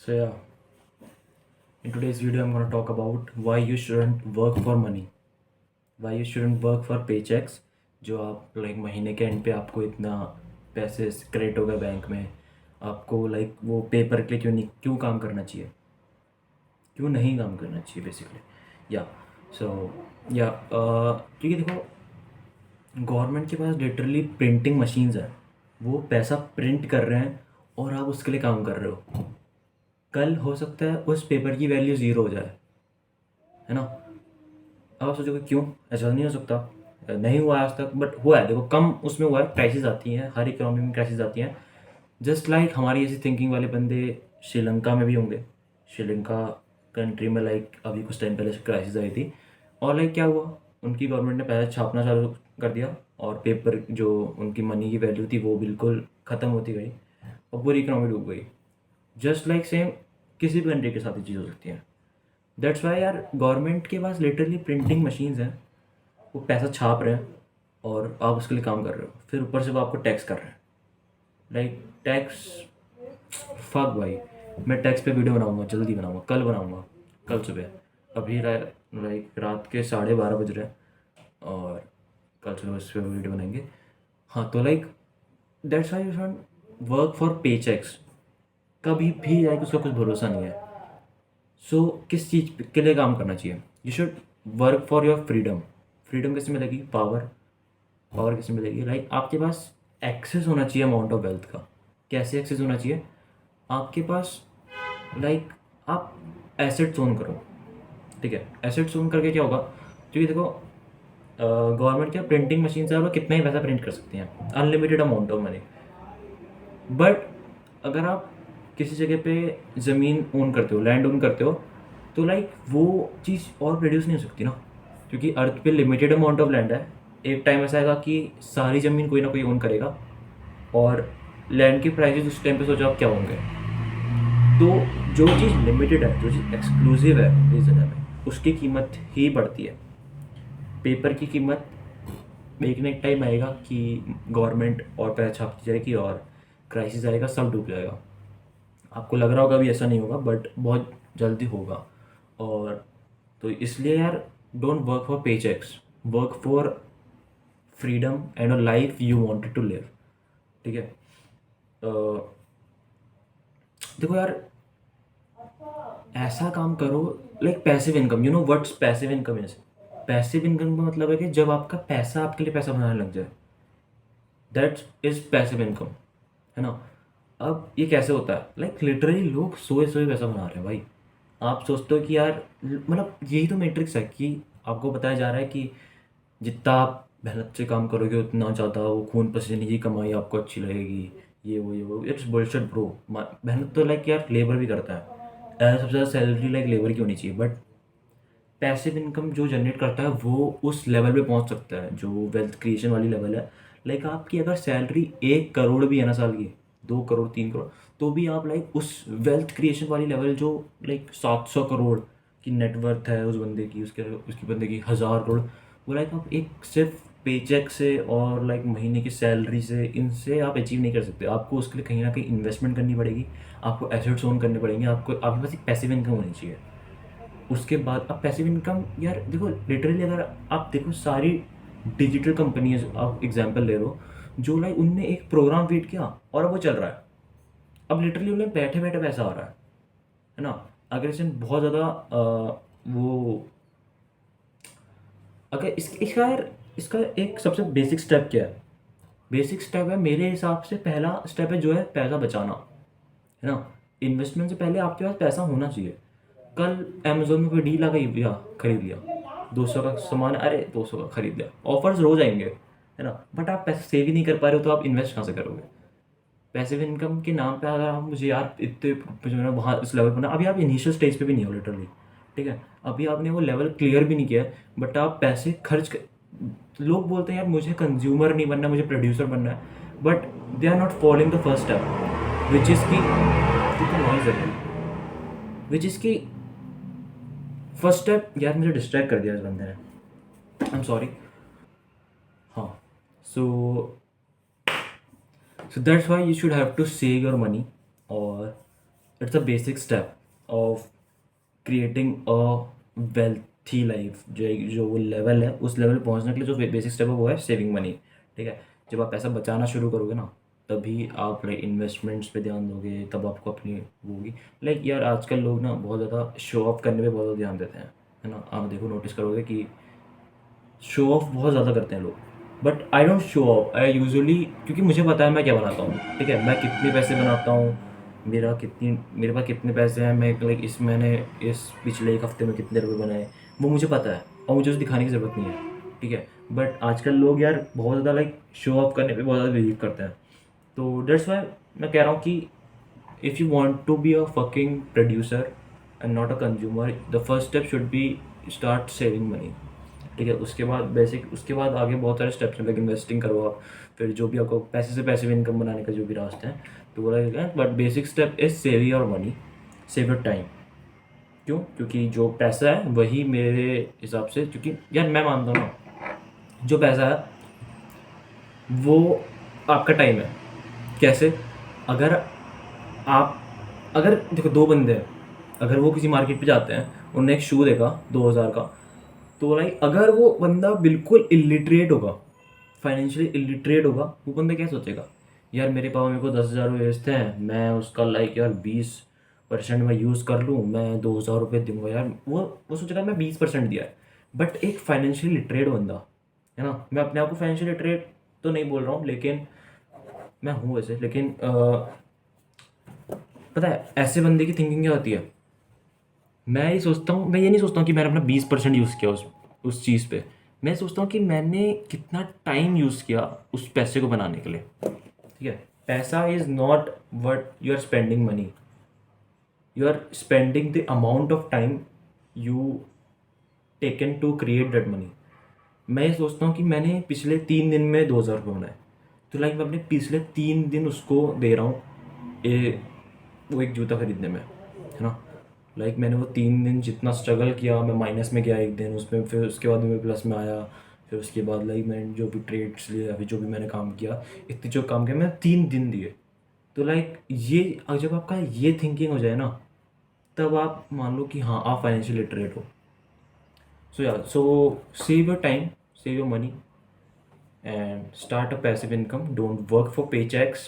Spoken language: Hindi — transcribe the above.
So yeah, in today's video I'm gonna talk about why you shouldn't work for money, why you shouldn't work for paychecks। जो आप लाइक महीने के एंड पे आपको इतना पैसे क्रेडिट होगा बैंक में, आपको लाइक वो पेपर के लिए क्यों काम करना चाहिए, क्यों नहीं काम करना चाहिए बेसिकली। या सो या क्योंकि देखो गवर्नमेंट के पास लिटरली प्रिंटिंग मशीन्स है, वो पैसा प्रिंट कर रहे हैं और आप उसके लिए काम कर रहे हो। कल हो सकता है उस पेपर की वैल्यू ज़ीरो हो जाए, है ना। अब आप सोचोगे क्यों, ऐसा नहीं हो सकता, नहीं हुआ आज तक, बट हुआ है। देखो कम उसमें हुआ है, क्राइसिस आती हैं, हर इकोनॉमी में क्राइसिस आती हैं। जस्ट लाइक हमारी ऐसी थिंकिंग वाले बंदे श्रीलंका में भी होंगे। श्रीलंका कंट्री में लाइक अभी कुछ टाइम पहले क्राइसिस आई थी, और लाइक क्या हुआ, उनकी गवर्नमेंट ने पैसा छापना चालू कर दिया और पेपर जो उनकी मनी की वैल्यू थी वो बिल्कुल ख़त्म होती गई और पूरी इकोनॉमी डूब गई। जस्ट लाइक सेम किसी भी कंट्री के साथ ये चीज़ हो सकती है। दैट्स वाई यार गवर्नमेंट के पास लिटरली प्रिंटिंग मशीन्स हैं, वो पैसा छाप रहे हैं और आप उसके लिए काम कर रहे हो, फिर ऊपर से वो आपको टैक्स कर रहे हैं। लाइक टैक्स, फक भाई। मैं टैक्स पे वीडियो बनाऊंगा, जल्दी बनाऊंगा, कल बनाऊंगा, कल सुबह। अभी लाइक रात के 12:30 बज रहे हैं और कल सुबह उस पर वीडियो बनाएंगे। हाँ तो like that's why you should work for paychecks. कभी भी लाइक उसका कुछ भरोसा नहीं है। सो किस चीज़ के लिए काम करना चाहिए, you should work for your freedom. Freedom कैसे मिलेगी, पावर। पावर कैसे मिलेगी, लाइक आपके पास एक्सेस होना चाहिए अमाउंट ऑफ वेल्थ का। कैसे एक्सेस होना चाहिए आपके पास, लाइक आप एसेट्स ओन करो। ठीक है, एसेट्स ओन करके क्या होगा, क्योंकि देखो गवर्नमेंट क्या प्रिंटिंग मशीन से आप लोग कितना ही पैसा प्रिंट कर सकते हैं, unlimited amount of money. But अगर आप किसी जगह पे ज़मीन ओन करते हो, लैंड ओन करते हो, तो लाइक वो चीज़ और प्रोड्यूस नहीं हो सकती ना, क्योंकि अर्थ पे लिमिटेड अमाउंट ऑफ लैंड है। एक टाइम ऐसा आएगा कि सारी ज़मीन कोई ना कोई ओन करेगा और लैंड के प्राइसेस उस टाइम पे सोचो आप क्या होंगे। तो जो चीज़ लिमिटेड है, जो चीज़ एक्सक्लूसिव है इस दुनिया में, उसकी कीमत ही बढ़ती है। पेपर की कीमत एक ना एक टाइम आएगा कि गवर्नमेंट और पैसा छापती जाएगी और क्राइसिस आएगा, सब डूब जाएगा। आपको लग रहा होगा अभी ऐसा नहीं होगा, बट बहुत जल्दी होगा। और तो इसलिए यार don't work for paychecks, work for freedom and a life you wanted to live. ठीक है। देखो यार ऐसा काम करो, like passive income, you know what's passive income is. Passive income का मतलब है कि जब आपका पैसा आपके लिए पैसा बनाने लग जाए, दैट इज पैसिव इनकम, है ना। अब ये कैसे होता है, लाइक लिटरली लोग सोए सोए पैसा बना रहे हैं भाई। आप सोचते हो कि यार मतलब यही तो मैट्रिक्स है कि आपको बताया जा रहा है कि जितना आप मेहनत से काम करोगे उतना ज़्यादा वो खून पसीने की कमाई आपको अच्छी लगेगी। ये वो इट्स बुलशिट ब्रो। मेहनत तो लाइक यार लेबर भी करता है। सबसे ज़्यादा सैलरी लाइक लेबर की होनी चाहिए, बट पैसिव इनकम जो जनरेट करता है वो उस लेवल पे पहुंच सकता है जो वेल्थ क्रिएशन वाली लेवल है। लाइक आपकी अगर सैलरी 1 करोड़ भी है ना साल की, 2 करोड़, 3 करोड़, तो भी आप लाइक उस वेल्थ क्रिएशन वाली लेवल जो लाइक 700 करोड़ की नेटवर्थ है उस बंदे की, उसके उसकी बंदे की 1000 करोड़, वो लाइक आप एक सिर्फ पेचेक से और लाइक महीने की सैलरी से, इनसे आप अचीव नहीं कर सकते। आपको उसके लिए कहीं ना कहीं इन्वेस्टमेंट करनी पड़ेगी, आपको एसेट्स ओन करने पड़ेंगे, आपको आपके पास एक पैसिव इनकम होनी चाहिए। उसके बाद अब पैसिव इनकम यार देखो लिटरली अगर आप देखो सारी डिजिटल कंपनीज आप एग्जांपल ले लो, जो लाइक उनने एक प्रोग्राम क्रिएट किया और अब वो चल रहा है। अब लिटरली उन्हें बैठे बैठे पैसा आ रहा है ना। अगर इसमें बहुत ज़्यादा वो, अगर इसका यार इसका एक सबसे बेसिक स्टेप क्या है, बेसिक स्टेप है मेरे हिसाब से, पहला स्टेप है जो है पैसा बचाना, है ना। इन्वेस्टमेंट से पहले आपके पास पैसा होना चाहिए। कल अमेजोन में कोई डील आ गई, भैया खरीद लिया, 200 का सामान है, अरे 200 का खरीद लिया। ऑफर्स रोज आएंगे, है ना, बट आप पैसे सेव ही नहीं कर पा रहे हो तो आप इन्वेस्ट कहाँ से करोगे। पैसिव इनकम के नाम पे अगर आप मुझे यार इतने जो है ना वहाँ इस लेवल पर ना, अभी आप इनिशियल स्टेज पे भी नहीं हो लिटरली। ठीक है, अभी आपने वो लेवल क्लियर भी नहीं किया है, बट आप पैसे खर्च कर, लोग बोलते हैं यार मुझे कंज्यूमर नहीं बनना, मुझे प्रोड्यूसर बनना है, but they are not following the first step which is key, noise है, which is key first step. यार मुझे डिस्ट्रैक्ट कर दिया इस बंदे ने, आई एम सॉरी। हाँ, so that's why you should have to save your money. और it's a basic step of creating a wealthy life. जो वो लेवल है, उस लेवल पे पहुंचने के लिए जो बेसिक स्टेप है वो है सेविंग मनी। ठीक है, जब आप पैसा बचाना शुरू करोगे ना, तभी आप लाइक इन्वेस्टमेंट्स पे ध्यान दोगे, तब आपको अपनी वो होगी। लाइक यार आजकल लोग ना बहुत ज़्यादा शो ऑफ करने पे बहुत ज़्यादा ध्यान देते हैं, है ना। आप देखो, नोटिस करोगे कि शो ऑफ बहुत ज़्यादा करते हैं लोग। But I don't show off, I usually, क्योंकि मुझे पता है मैं क्या बनाता हूँ। ठीक है, मैं कितने पैसे बनाता हूँ, मेरे पास कितने पैसे हैं, मैं लाइक इस महीने, इस पिछले एक हफ्ते में कितने रुपए बनाए, वो मुझे पता है और मुझे उसे दिखाने की ज़रूरत नहीं है। ठीक है, बट आजकल लोग यार बहुत ज़्यादा लाइक शो ऑफ करने पे बहुत ज़्यादा बिलीव करते हैं। तो डेट्स वाई मैं कह रहा हूँ कि if you want to be a fucking producer and not a consumer, the first step should be start saving money. ठीक है, उसके बाद बेसिक, उसके बाद आगे बहुत सारे स्टेप्स हैं, लाइक इन्वेस्टिंग करो आप, फिर जो भी आपको पैसे से पैसिव इनकम बनाने का जो भी रास्ते हैं, तो वो लगेगा। But basic step is save your money, save your time. क्यों? क्योंकि जो पैसा है वही मेरे हिसाब से, क्योंकि यार मैं मानता हूँ ना, जो पैसा है वो आपका टाइम है। कैसे? अगर आप, अगर देखो दो बंदे हैं, अगर वो किसी मार्केट पे जाते हैं, उन्होंने एक शू देखा 2000 का, तो लाइक अगर वो बंदा बिल्कुल इलिटरेट होगा, फाइनेंशियली इलिटरेट होगा, वो बंदा क्या सोचेगा, यार मेरे पापा मेरे को 10,000 रुपये भेजते हैं, मैं उसका लाइक यार 20% मैं यूज़ कर लूँ, मैं 2,000 रुपये दूंगा यार। वो सोचेगा मैं 20% दिया है। बट एक फाइनेंशियली लिटरेट बंदा, है ना, मैं अपने आप को फाइनेंशियली लिटरेट तो नहीं बोल रहा हूँ, लेकिन मैं हूँ वैसे, लेकिन पता है ऐसे बंदे की थिंकिंग क्या होती है। मैं ये नहीं सोचता हूँ कि मैंने अपना 20% यूज़ किया उस चीज़ पे। मैं सोचता हूँ कि मैंने कितना टाइम यूज़ किया उस पैसे को बनाने के लिए। ठीक है, पैसा is not what you are spending money, you are spending the amount of time you taken to create that money. मैं ये सोचता हूँ कि मैंने पिछले 3 दिन में 2,000 रुपये बनाए, तो लाइक मैं अपने पिछले 3 दिन उसको दे रहा हूँ, वो एक जूता खरीदने में, है ना। लाइक मैंने वो 3 दिन जितना स्ट्रगल किया, मैं माइनस में गया एक दिन उसमें, फिर उसके बाद मैं प्लस में आया, फिर उसके बाद लाइक मैंने जो भी ट्रेड्स लिए या फिर जो भी मैंने काम किया, इतने जो काम किया मैंने 3 दिन दिए। तो लाइक ये, जब आपका ये थिंकिंग हो जाए ना, तब आप मान लो कि हाँ आप फाइनेंशियल लिटरेट हो। सो या सो save your time, save your money, and start a passive income. Don't work for paychecks.